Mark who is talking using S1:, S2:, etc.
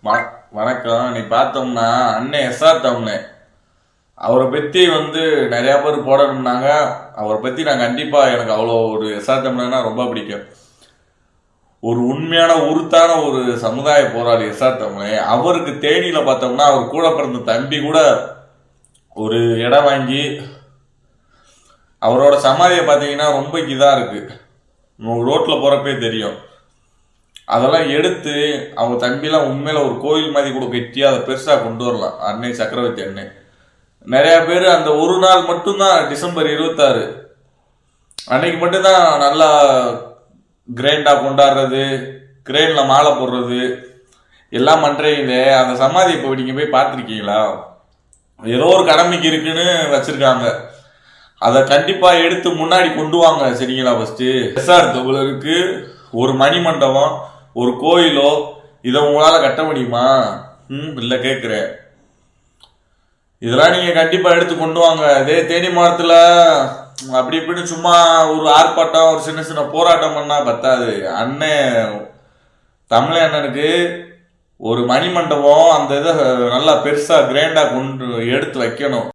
S1: வணக்கம். நீ பார்த்தோம்னா அண்ணன் எஸ்ஆர் தமிழ் அவரை பத்தி நிறைய பேர் போடணும்னாங்க. அவரை பத்தி நான் கண்டிப்பா எனக்கு அவ்வளோ ஒரு எஸ்ஆர் தமிழ்னா ரொம்ப பிடிக்கும். ஒரு உண்மையான உருத்தான ஒரு சமுதாய போராளி எஸ்ஆர் தமிழ். அவருக்கு தேனியில பார்த்தோம்னா அவர் கூட பிறந்த தம்பி கூட ஒரு இடம் வாங்கி அவரோட சமாதியை பார்த்தீங்கன்னா ரொம்ப இதா இருக்கு. ரோட்ல போறப்பே தெரியும். அதெல்லாம் எடுத்து அவங்க தம்பிலாம் உண்மையில ஒரு கோயில் மாதிரி கூட கட்டி அதை பெருசா கொண்டு வரலாம். அன்னை சக்கரவர்த்தி அன்னை நிறைய பேர் அந்த ஒரு நாள் மட்டும்தான் டிசம்பர் 26 அன்னைக்கு மட்டும்தான் நல்லா கிரைண்டா கொண்டாடுறது, கிரெயின்ல மாலை போடுறது எல்லாம் பண்றீங்க. அந்த சமாதி இப்போ நீங்க போய் பார்த்துருக்கீங்களா? ஏதோ ஒரு கடமைக்கு இருக்குன்னு வச்சிருக்காங்க. அதை கண்டிப்பா எடுத்து முன்னாடி கொண்டு வாங்க. சரிங்களா? ஃபர்ஸ்ட் எஸ்ஆர் தமிழருக்கு ஒரு மணிமண்டபம், ஒரு கோயிலோ இதை உங்களால கட்ட முடியுமா? இல்ல கேட்குறேன். இதெல்லாம் நீங்க கண்டிப்பா எடுத்து கொண்டு வாங்க. இதே தேனி மாவட்டத்துல அப்படி இப்படின்னு சும்மா ஒரு ஆர்ப்பாட்டம், ஒரு சின்ன சின்ன போராட்டம் பண்ணா பத்தாது. அண்ணன் தமிழ் அண்ணனுக்கு ஒரு மணிமண்டபம் அந்த இதை நல்லா பெருசா கிராண்டா கொண்டு எடுத்து வைக்கணும்.